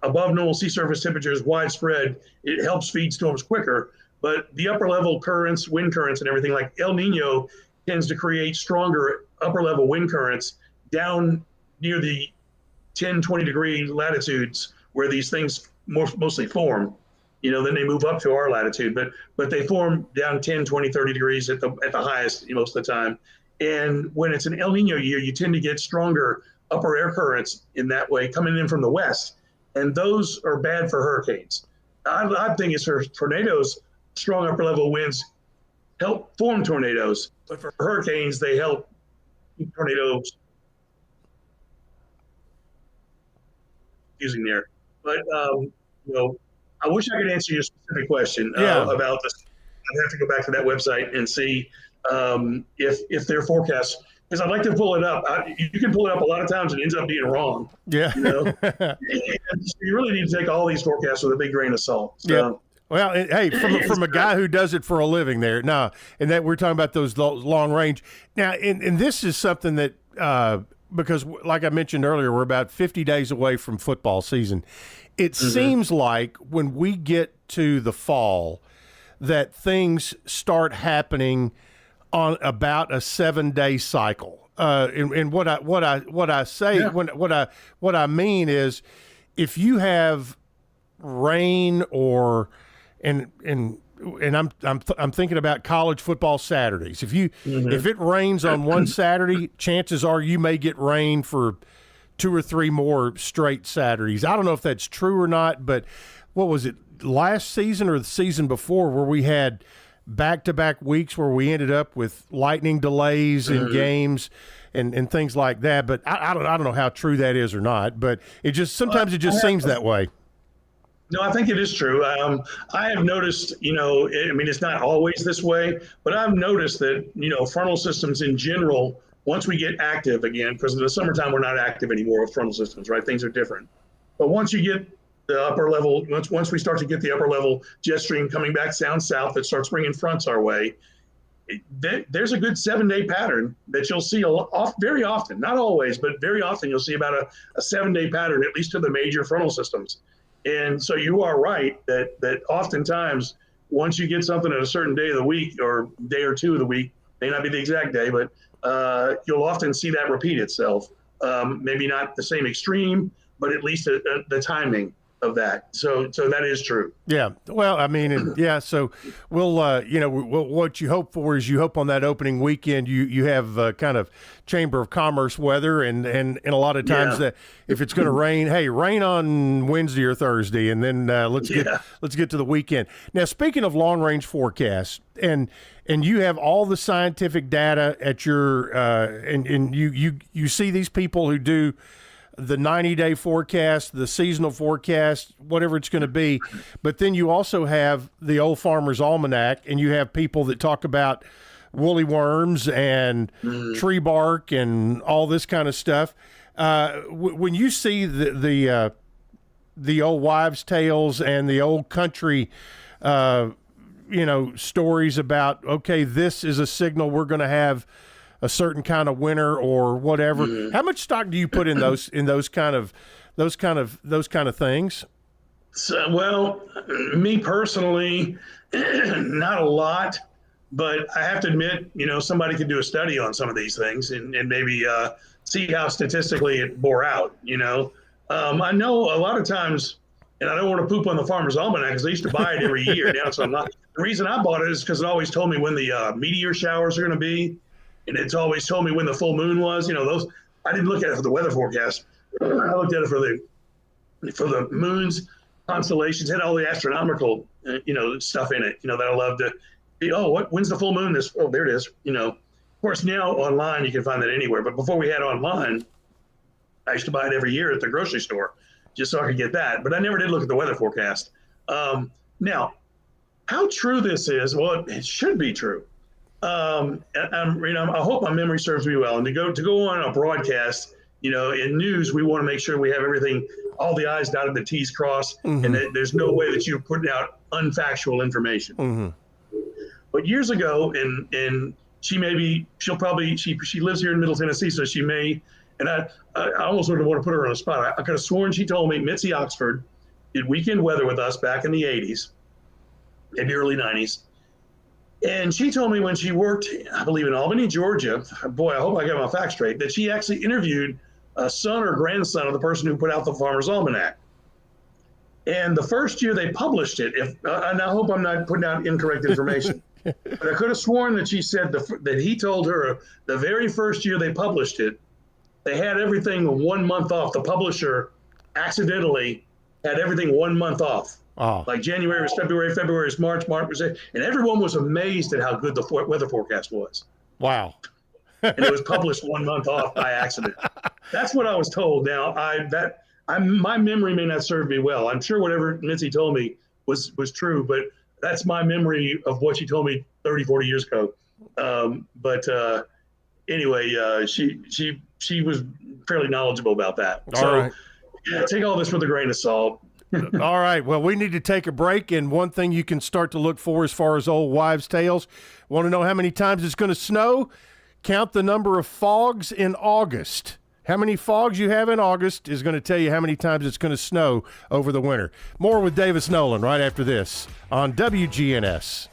above normal sea surface temperatures widespread, it helps feed storms quicker. But the upper level currents, wind currents, and everything like El Nino tends to create stronger upper level wind currents down near the 10, 20 degree latitudes where these things mostly form. Then they move up to our latitude, but they form down 10, 20, 30 degrees at the highest most of the time. And when it's an El Nino year, you tend to get stronger upper air currents in that way coming in from the west. And those are bad for hurricanes. Odd thing is for tornadoes, strong upper level winds help form tornadoes. But for hurricanes, they help keep tornadoes using there. But, I wish I could answer your specific question about this. I'd have to go back to that website and see if their forecasts, because I'd like to pull it up. You can pull it up a lot of times and it ends up being wrong. Yeah. So you really need to take all these forecasts with a big grain of salt. So. Yeah. Well, hey, from a guy who does it for a living there. And that we're talking about those long range. Now, and this is something that, because like I mentioned earlier, we're about 50 days away from football season. It seems like when we get to the fall that things start happening on about a 7-day cycle. And what I say, what I mean is, if you have rain and I'm thinking about college football Saturdays. If it rains on one Saturday, chances are you may get rain for 2 or 3 more straight Saturdays. I don't know if that's true or not, but what was it, last season or the season before, where we had back-to-back weeks where we ended up with lightning delays in games and things like that. But I don't know how true that is or not, but it just sometimes it just seems that way. No, I think it is true. I have noticed, it's not always this way, but I've noticed that, frontal systems in general, once we get active again, because in the summertime we're not active anymore with frontal systems, right? Things are different. But once you get the upper level, once we start to get the upper level jet stream coming back down south that starts bringing fronts our way, there's a good 7-day pattern that you'll see very often, not always, but very often you'll see about a 7-day pattern, at least to the major frontal systems. And so you are right that oftentimes once you get something at a certain day of the week or day or two of the week, may not be the exact day, but you'll often see that repeat itself. Maybe not the same extreme, but at least the timing of that. So that is true. Yeah. Well, so we'll, what you hope for is you hope on that opening weekend, you have kind of Chamber of Commerce weather and a lot of times that if it's going to rain, hey, rain on Wednesday or Thursday. And then let's get to the weekend. Now, speaking of long range forecasts and you have all the scientific data at your, and you see these people who do the 90-day forecast, the seasonal forecast, whatever it's going to be. But then you also have the Old Farmer's Almanac, and you have people that talk about woolly worms and tree bark and all this kind of stuff. When you see the old wives' tales and the old country, stories about, okay, this is a signal we're going to have a certain kind of winter or whatever. How much stock do you put in those kind of things? So, well, me personally, not a lot, but I have to admit, somebody could do a study on some of these things and maybe see how statistically it bore out. I know a lot of times, and I don't want to poop on the Farmer's Almanac because I used to buy it every year. Now, so I'm not. The reason I bought it is because it always told me when the meteor showers are going to be. And it's always told me when the full moon was. Those I didn't look at it for the weather forecast. I looked at it for the moons, constellations, had all the astronomical, stuff in it. That I love to. When's the full moon? There it is. Of course, now online you can find that anywhere. But before we had online, I used to buy it every year at the grocery store, just so I could get that. But I never did look at the weather forecast. Now, how true this is? Well, it should be true. I hope my memory serves me well. And to go on a broadcast, in news, we want to make sure we have everything, all the I's dotted, the T's crossed, and that there's no way that you're putting out unfactual information. But years ago, and she lives here in Middle Tennessee, so she may, and I almost wouldn't want to put her on the spot. I could have sworn she told me Mitzi Oxford did weekend weather with us back in the 80s, maybe early 90s. And she told me when she worked, I believe in Albany, Georgia, boy, I hope I got my facts straight, that she actually interviewed a son or grandson of the person who put out the Farmer's Almanac. And the first year they published it, and I hope I'm not putting out incorrect information, but I could have sworn that she said that he told her the very first year they published it, they had everything 1 month off. The publisher accidentally had everything 1 month off. Oh. Like January was February, February was March, March was it, and everyone was amazed at how good the weather forecast was. Wow. And it was published 1 month off by accident. That's what I was told. Now, my memory may not serve me well. I'm sure whatever Mitzi told me was true, but that's my memory of what she told me 30, 40 years ago. Anyway, she was fairly knowledgeable about that. All right. Yeah, take all this with a grain of salt. All right. Well, we need to take a break, and one thing you can start to look for as far as old wives' tales. Want to know how many times it's going to snow? Count the number of fogs in August. How many fogs you have in August is going to tell you how many times it's going to snow over the winter. More with Davis Nolan right after this on WGNS.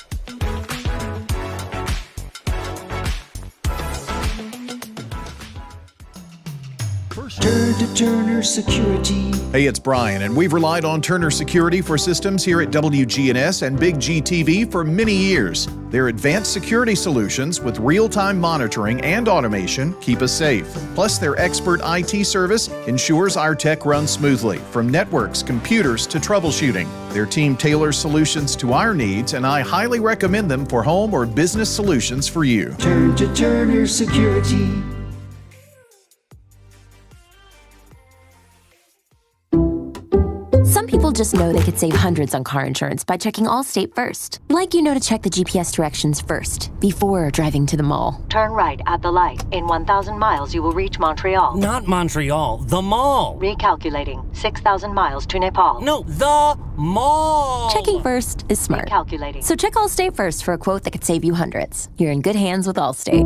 Turn to Turner Security. Hey, it's Brian, and we've relied on Turner Security for systems here at WGNS and Big GTV for many years. Their advanced security solutions with real-time monitoring and automation keep us safe. Plus, their expert IT service ensures our tech runs smoothly, from networks, computers to troubleshooting. Their team tailors solutions to our needs, and I highly recommend them for home or business solutions for you. Turn to Turner Security. Some people just know they could save hundreds on car insurance by checking Allstate first. Like you know to check the GPS directions first, before driving to the mall. Turn right at the light. In 1,000 miles, you will reach Montreal. Not Montreal, the mall. Recalculating. 6,000 miles to Nepal. No, the mall. Checking first is smart. Recalculating. So check Allstate first for a quote that could save you hundreds. You're in good hands with Allstate.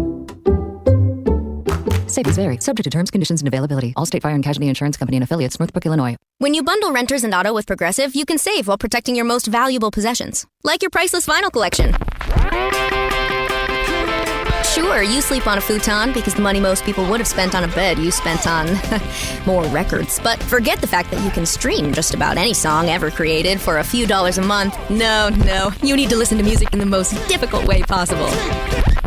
Savings vary, subject to terms, conditions, and availability. Allstate Fire and Casualty Insurance Company and Affiliates, Northbrook, Illinois. When you bundle renters and auto with Progressive, you can save while protecting your most valuable possessions, like your priceless vinyl collection. Sure, you sleep on a futon because the money most people would have spent on a bed you spent on more records. But forget the fact that you can stream just about any song ever created for a few dollars a month. No, you need to listen to music in the most difficult way possible.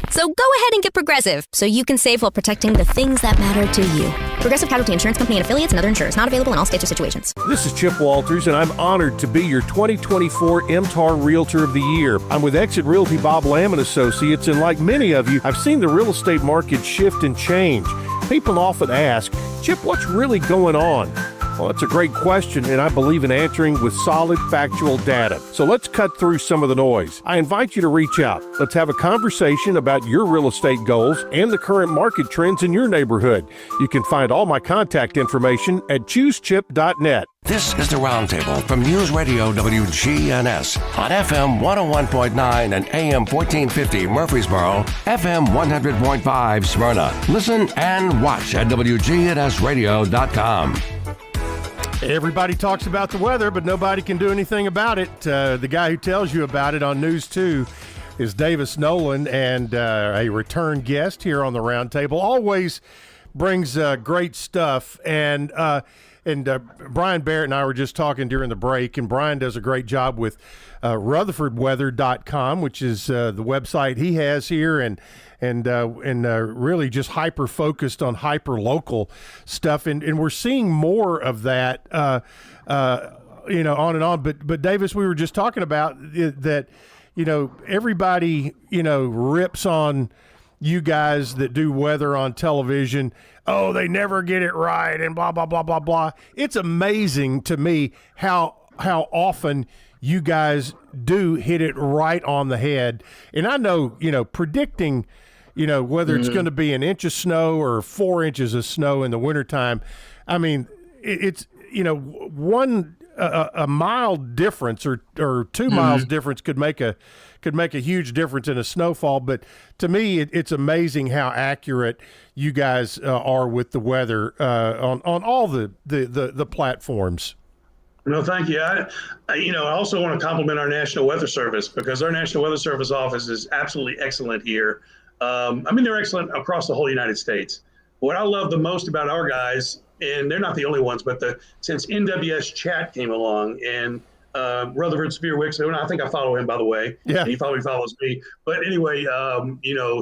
So go ahead and get Progressive, so you can save while protecting the things that matter to you. Progressive Casualty Insurance Company and Affiliates and other insurers. Not available in all states or situations. This is Chip Walters, and I'm honored to be your 2024 MTAR Realtor of the Year. I'm with Exit Realty Bob Lamb & Associates, and like many of you, I've seen the real estate market shift and change. People often ask, Chip, what's really going on? Well, that's a great question, and I believe in answering with solid factual data. So let's cut through some of the noise. I invite you to reach out. Let's have a conversation about your real estate goals and the current market trends in your neighborhood. You can find all my contact information at choosechip.net. This is the Roundtable from News Radio WGNS on FM 101.9 and AM 1450 Murfreesboro, FM 100.5 Smyrna. Listen and watch at wgnsradio.com. Everybody talks about the weather, but nobody can do anything about it. The guy who tells you about it on News 2 is Davis Nolan, and a return guest here on the Roundtable. Always brings great stuff. And Brian Barrett and I were just talking during the break, and Brian does a great job with rutherfordweather.com, which is the website he has here, and really just hyper focused on hyper local stuff, and we're seeing more of that, on and on. But Davis, we were just talking about that, everybody, rips on you guys that do weather on television. Oh, they never get it right, and blah blah blah blah blah. It's amazing to me how often you guys do hit it right on the head. And I know, predicting, whether it's going to be an inch of snow or 4 inches of snow in the wintertime, I mean, it's a mile difference or 2 miles difference could make a huge difference in a snowfall. But to me, it's amazing how accurate you guys are with the weather on all the platforms. No, thank you. I also want to compliment our National Weather Service, because our National Weather Service office is absolutely excellent here. They're excellent across the whole United States. What I love the most about our guys, and they're not the only ones, but since NWS Chat came along, and Rutherford Spearwick, and I think I follow him, by the way. Yeah. And he probably follows me. But anyway,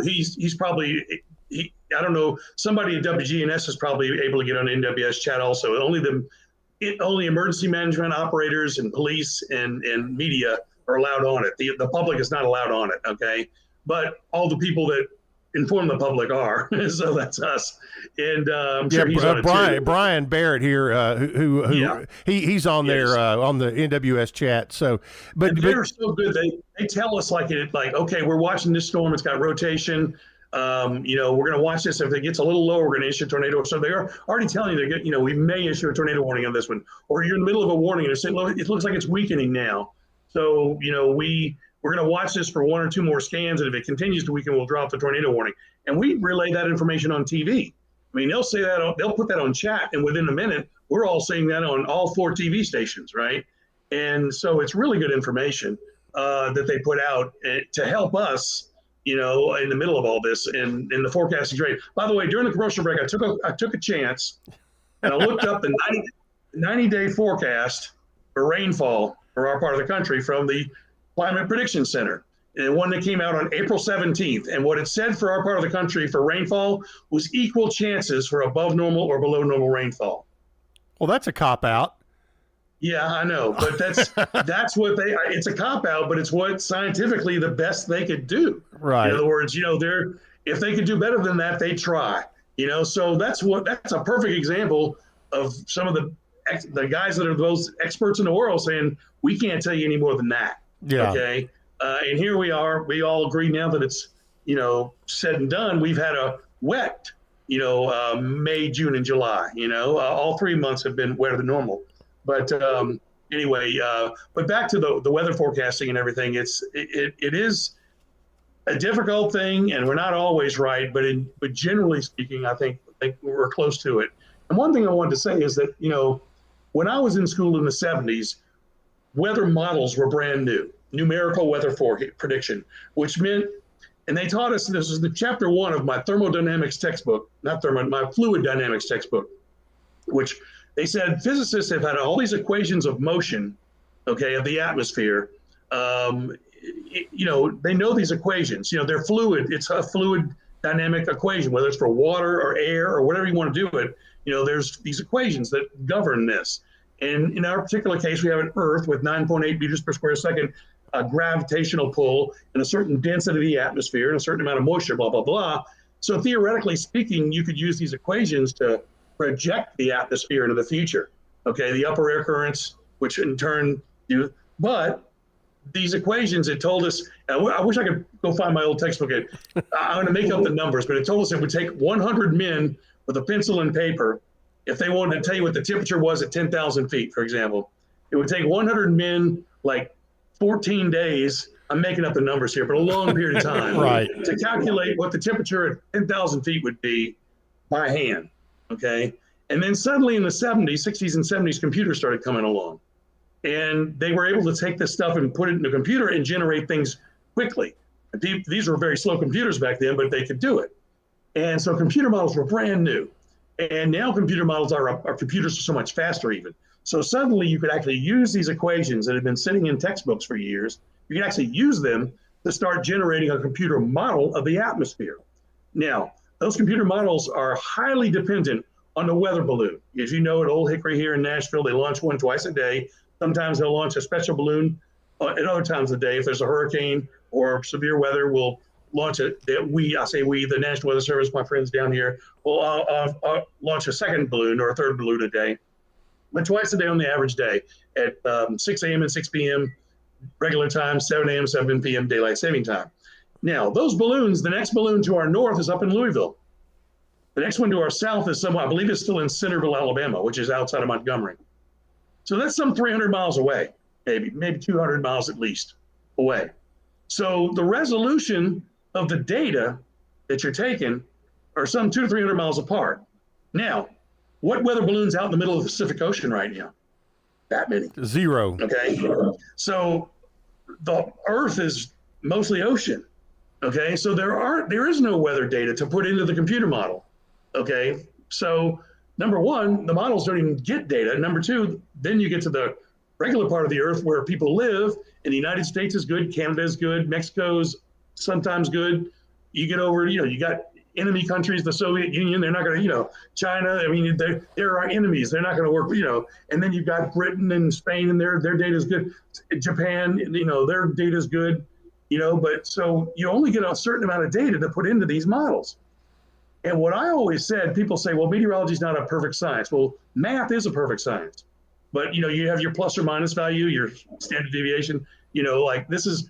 he's probably, I don't know, somebody at WGNS is probably able to get on NWS Chat also. Only emergency management operators and police and media are allowed on it. The public is not allowed on it, okay? But all the people that inform the public are, so that's us. And I'm sure he's on it too. Brian Barrett here, he's on there on the NWS Chat. So, but they're so good. They tell us okay, we're watching this storm. It's got rotation. We're going to watch this. If it gets a little lower, we're going to issue a tornado. So they are already telling you we may issue a tornado warning on this one, or you're in the middle of a warning and it's saying, it looks like it's weakening now. So, we're going to watch this for 1 or 2 more scans, and if it continues to weaken, we'll drop the tornado warning. And we relay that information on TV. They'll say that, they'll put that on chat, and within a minute, we're all seeing that on all 4 TV stations, right? And so it's really good information that they put out to help us, in the middle of all this, and the forecasting rate. By the way, during the commercial break, I took a chance, and I looked up the 90-day forecast for rainfall for our part of the country from the Climate Prediction Center, and one that came out on April 17th. And what it said for our part of the country for rainfall was equal chances for above normal or below normal rainfall. Well, that's a cop-out. Yeah, I know, but that's what it's a cop-out, but it's what scientifically the best they could do. Right. In other words, if they could do better than that, they try. So that's a perfect example of some of the guys that are those experts in the world saying, we can't tell you any more than that. Yeah. Okay. And here we are. We all agree now that it's, said and done. We've had a wet, May, June, and July. All 3 months have been wetter than normal. But anyway, but back to the weather forecasting and everything. It is a difficult thing, and we're not always right. But generally speaking, I think we're close to it. And one thing I wanted to say is that when I was in school in the 70s, weather models were brand new, numerical weather prediction, which meant, and they taught us, this is the chapter 1 of my thermodynamics textbook, my fluid dynamics textbook, which they said physicists have had all these equations of motion, okay, of the atmosphere. They know these equations, they're fluid. It's a fluid dynamic equation, whether it's for water or air or whatever you want to do it. There's these equations that govern this. And in our particular case, we have an Earth with 9.8 meters per square second, a gravitational pull, and a certain density of the atmosphere, and a certain amount of moisture, blah, blah, blah. So theoretically speaking, you could use these equations to project the atmosphere into the future. Okay, the upper air currents, which in turn do. But these equations, it told us, I wish I could go find my old textbook. I'm going to make up the numbers, but it told us it would take 100 men with a pencil and paper. If they wanted to tell you what the temperature was at 10,000 feet, for example, it would take 100 men, 14 days. I'm making up the numbers here, but a long period of time right, to calculate what the temperature at 10,000 feet would be by hand. Okay. And then suddenly in the 60s and 70s, computers started coming along, and they were able to take this stuff and put it in a computer and generate things quickly. And these were very slow computers back then, but they could do it. And so computer models were brand new. And now computer models our computers are so much faster even. So suddenly you could actually use these equations that have been sitting in textbooks for years. You can actually use them to start generating a computer model of the atmosphere. Now, those computer models are highly dependent on the weather balloon. As you know, at Old Hickory here in Nashville, they launch one twice a day. Sometimes they'll launch a special balloon at other times of the day. If there's a hurricane or severe weather, we'll launch it. The National Weather Service, my friends down here, will launch a second balloon or a third balloon a day, but twice a day on the average day at 6 a.m. and 6 p.m. regular time, 7 a.m., 7 p.m. daylight saving time. Now, those balloons, the next balloon to our north is up in Louisville. The next one to our south is I believe it's still in Centerville, Alabama, which is outside of Montgomery. So that's some 300 miles away, maybe 200 miles at least away. So the resolution of the data that you're taking are some 200 to 300 miles apart. Now, what weather balloon's out in the middle of the Pacific Ocean right now? That many. Zero. Okay. So the Earth is mostly ocean. Okay. So there is no weather data to put into the computer model. Okay. So number one, the models don't even get data. Number two, then you get to the regular part of the Earth where people live, and the United States is good, Canada is good, Mexico's sometimes good. You get over, you got enemy countries, the Soviet Union, they're not going to, China, I mean, they're our enemies. They're not going to work, and then you've got Britain and Spain, and their data is good. Japan, their data is good, but so you only get a certain amount of data to put into these models. And what I always said, people say, well, meteorology is not a perfect science. Well, math is a perfect science. But, you have your plus or minus value, your standard deviation, like this is,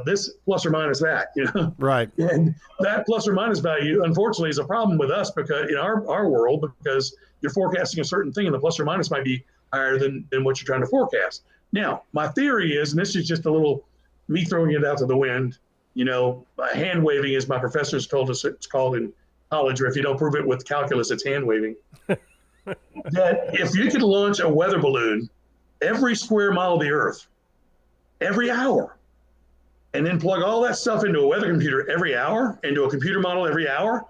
this plus or minus that, Right. And that plus or minus value, unfortunately, is a problem with us because in our world, because you're forecasting a certain thing and the plus or minus might be higher than what you're trying to forecast. Now, my theory is, and this is just a little me throwing it out to the wind, hand waving, as my professors told us it's called in college, or if you don't prove it with calculus, it's hand waving. That if you could launch a weather balloon every square mile of the Earth, every hour, and then plug all that stuff into a weather computer every hour, into a computer model every hour,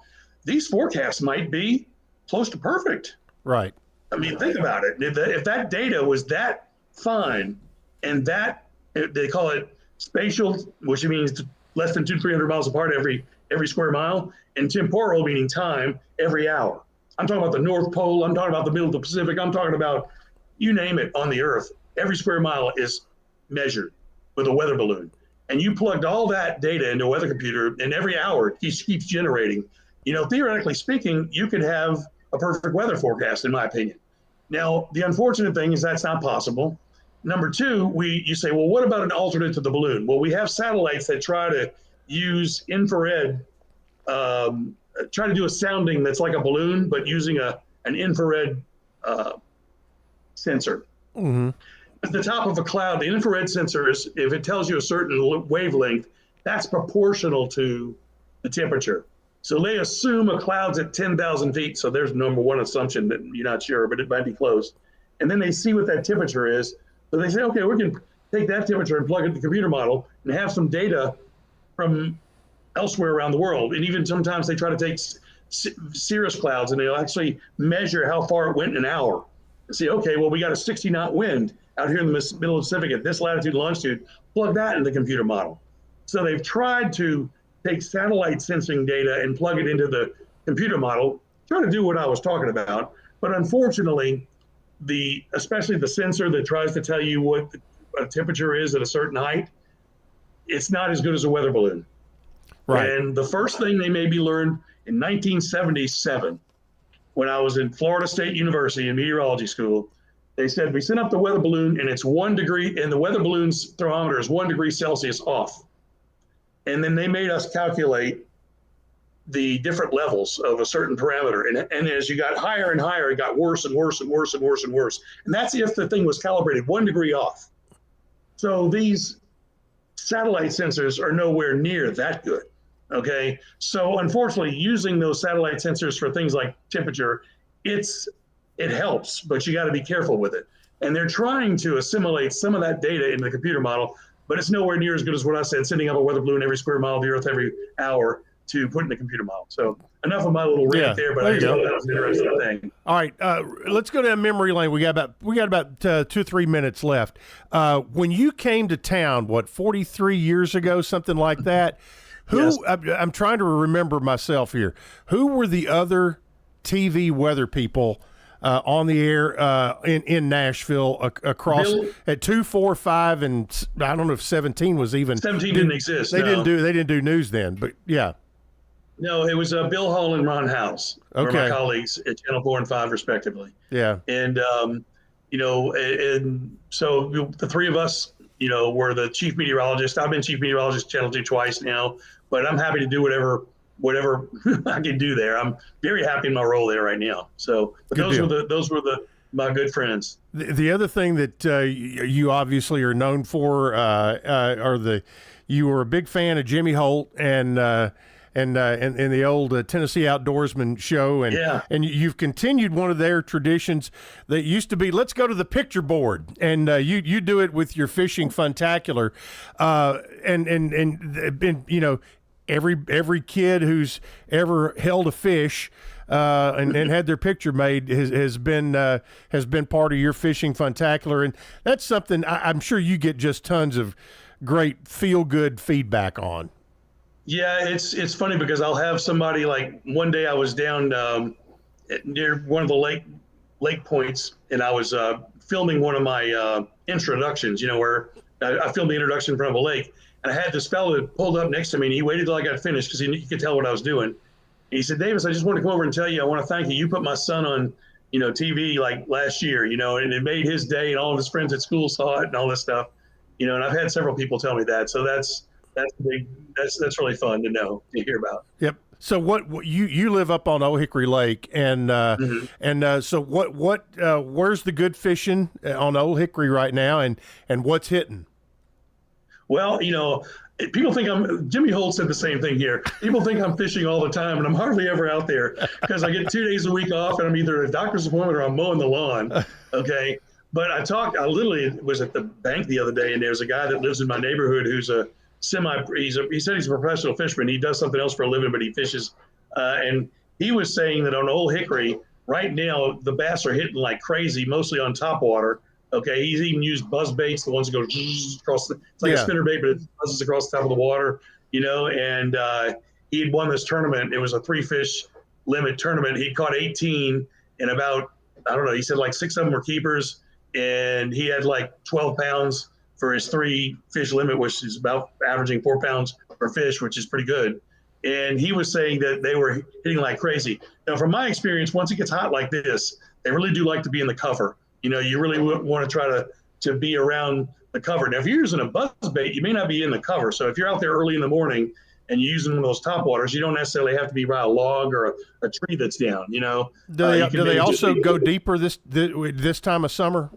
these forecasts might be close to perfect. Right. I mean, think about it. If that data was that fine, and that, they call it spatial, which means less than 200-300 miles apart every square mile, and temporal, meaning time, every hour. I'm talking about the North Pole. I'm talking about the middle of the Pacific. I'm talking about, you name it, on the Earth. Every square mile is measured with a weather balloon. And you plugged all that data into a weather computer, and every hour it keeps generating. Theoretically speaking, you could have a perfect weather forecast, in my opinion. Now, the unfortunate thing is that's not possible. Number two, you say, well, what about an alternate to the balloon? Well, we have satellites that try to use infrared, try to do a sounding that's like a balloon, but using an infrared sensor. Mm-hmm. At the top of a cloud, the infrared sensor is, if it tells you a certain wavelength, that's proportional to the temperature. So they assume a cloud's at 10,000 feet. So there's number one assumption that you're not sure, but it might be close. And then they see what that temperature is. So they say, okay, we can take that temperature and plug it into the computer model and have some data from elsewhere around the world. And even sometimes they try to take cirrus clouds and they'll actually measure how far it went in an hour. And say, okay, well, we got a 60-knot wind out here in the middle of the Pacific at this latitude and longitude. Plug that in the computer model. So they've tried to take satellite sensing data and plug it into the computer model, trying to do what I was talking about. But unfortunately, especially the sensor that tries to tell you what the temperature is at a certain height, it's not as good as a weather balloon. Right. And the first thing they maybe learned in 1977, when I was in Florida State University in meteorology school, they said, we sent up the weather balloon and it's 1 degree, and the weather balloon's thermometer is 1 degree Celsius off. And then they made us calculate the different levels of a certain parameter. And as you got higher and higher, it got worse and worse and worse and worse and worse. And that's if the thing was calibrated 1 degree off. So these satellite sensors are nowhere near that good. Okay. So unfortunately, using those satellite sensors for things like temperature, it helps, but you got to be careful with it. And they're trying to assimilate some of that data into the computer model, but it's nowhere near as good as what I said, sending up a weather balloon every square mile of the Earth every hour to put in the computer model. So enough of my little rant there, but I just thought that was an interesting thing. All right, let's go down memory lane. We got about 2-3 minutes left. When you came to town, 43 years ago, something like that, Yes. I'm trying to remember myself here. Who were the other TV weather people on the air in Nashville across at 2, 4, 5, and I don't know if 17 was even. 17 didn't exist. They didn't do news then, but yeah. No, it was Bill Hall and Ron House, were Okay. my colleagues at Channel 4 and 5, respectively. Yeah. And and so the three of us, were the chief meteorologist. I've been chief meteorologist at Channel 2 twice now, but I'm happy to do whatever I can do there. I'm very happy in my role there right now. So, but those were the my good friends. The other thing that you obviously are known for you were a big fan of Jimmy Holt and the old Tennessee Outdoorsman show, and you've continued one of their traditions that used to be, let's go to the picture board, and you do it with your fishing funtacular, and you know, every kid who's ever held a fish and had their picture made has been part of your fishing funtacular, and that's something I'm sure you get just tons of great feel-good feedback on. Yeah, it's funny because I'll have somebody, like one day I was down near one of the lake points, and I was filming one of my introductions, you know, where I filmed the introduction in front of a lake, and I had this fellow that pulled up next to me, and he waited till I got finished because he could tell what I was doing. And he said, Davis, I just want to come over and tell you, I want to thank you. You put my son on, you know, TV like last year, you know, and it made his day, and all of his friends at school saw it and all this stuff, you know, and I've had several people tell me that. So that's big. That's really fun to know, to hear about. Yep. So what you live up on Old Hickory Lake, and so where's the good fishing on Old Hickory right now, and what's hitting? Well, you know, people think Jimmy Holt said the same thing here. People think I'm fishing all the time, and I'm hardly ever out there because I get 2 days a week off, and I'm either at a doctor's appointment or I'm mowing the lawn. Okay. But I literally was at the bank the other day, and there's a guy that lives in my neighborhood who's he said he's a professional fisherman. He does something else for a living, but he fishes. And he was saying that on Old Hickory, right now, the bass are hitting like crazy, mostly on top water. Okay, he's even used buzz baits, the ones that go across it's like a spinner bait, but it buzzes across the top of the water, you know. And he had won this tournament. It was a 3-fish limit tournament. He caught 18, and about, I don't know, he said like 6 of them were keepers, and he had like 12 pounds for his 3-fish limit, which is about averaging 4 pounds per fish, which is pretty good. And he was saying that they were hitting like crazy. Now, from my experience, once it gets hot like this, they really do like to be in the cover. You know, you really want to try to be around the cover. Now, if you're using a buzz bait, you may not be in the cover. So if you're out there early in the morning and you're using one of those top waters, you don't necessarily have to be by a log or a tree that's down, you know. Do they also go deeper this time of summer?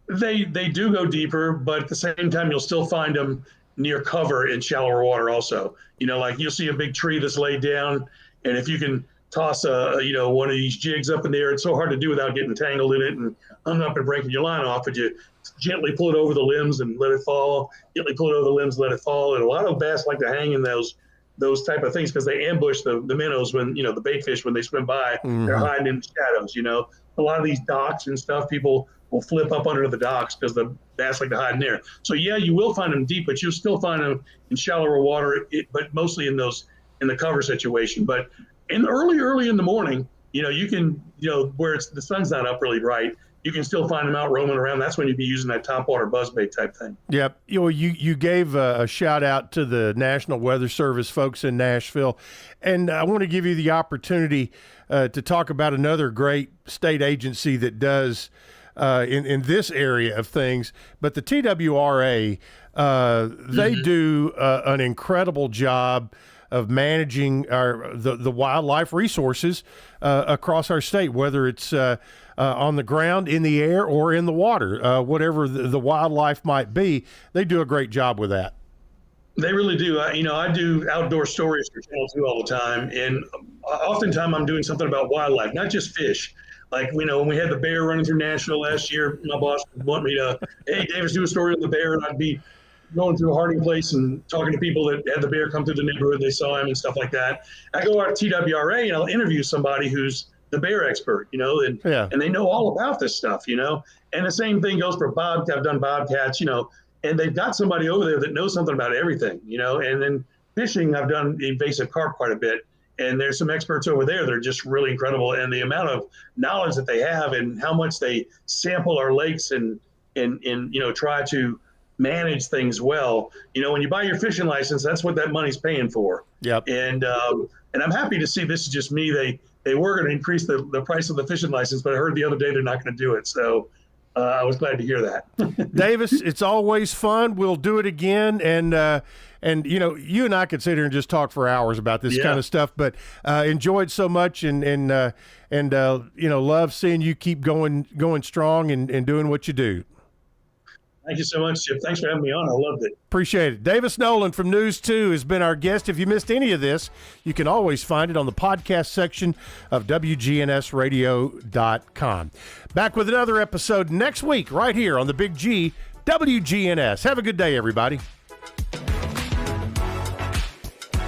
They do go deeper, but at the same time, you'll still find them near cover in shallower water also. You know, like you'll see a big tree that's laid down, and if you can toss one of these jigs up in there, it's so hard to do without getting tangled in it and hung up and breaking your line off, but you gently pull it over the limbs and let it fall, gently pull it over the limbs, let it fall. And a lot of bass like to hang in those type of things because they ambush the minnows when, you know, the bait fish, when they swim by, they're hiding in the shadows, you know. A lot of these docks and stuff, people will flip up under the docks because the bass like to hide in there. So yeah, you will find them deep, but you'll still find them in shallower water, but mostly in the cover situation. But in early in the morning, you know, you can, you know, where the sun's not up really bright, you can still find them out roaming around. That's when you'd be using that topwater buzzbait type thing. Yep. You know, you gave a shout out to the National Weather Service folks in Nashville, and I want to give you the opportunity to talk about another great state agency that does in this area of things. But the TWRA, they do an incredible job of managing the wildlife resources across our state, whether it's on the ground, in the air, or in the water, whatever the wildlife might be. They do a great job with that. They really do. I do outdoor stories for Channel 2 all the time, and oftentimes I'm doing something about wildlife, not just fish. Like, you know, when we had the bear running through Nashville last year, my boss would want me to, hey, Davis, do a story on the bear, and I'd be going through a harding place and talking to people that had the bear come through the neighborhood, they saw him and stuff like that. I go out to TWRA and I'll interview somebody who's the bear expert, you know, and they know all about this stuff, you know. And the same thing goes for I've done bobcats, you know, and they've got somebody over there that knows something about everything, you know. And then fishing, I've done invasive carp quite a bit, and there's some experts over there that are just really incredible, and the amount of knowledge that they have and how much they sample our lakes and you know, try to manage things well. You know, when you buy your fishing license, that's what that money's paying for. Yep. And I'm happy to see, this is just me, they were going to increase the price of the fishing license, but I heard the other day they're not going to do it. So I was glad to hear that. Davis, it's always fun. We'll do it again. And you know, you and I could sit here and just talk for hours about this kind of stuff, but enjoyed so much and you know, love seeing you keep going strong and doing what you do. Thank you so much, Chip. Thanks for having me on. I loved it. Appreciate it. Davis Nolan from News 2 has been our guest. If you missed any of this, you can always find it on the podcast section of wgnsradio.com. Back with another episode next week right here on the Big G, WGNS. Have a good day, everybody.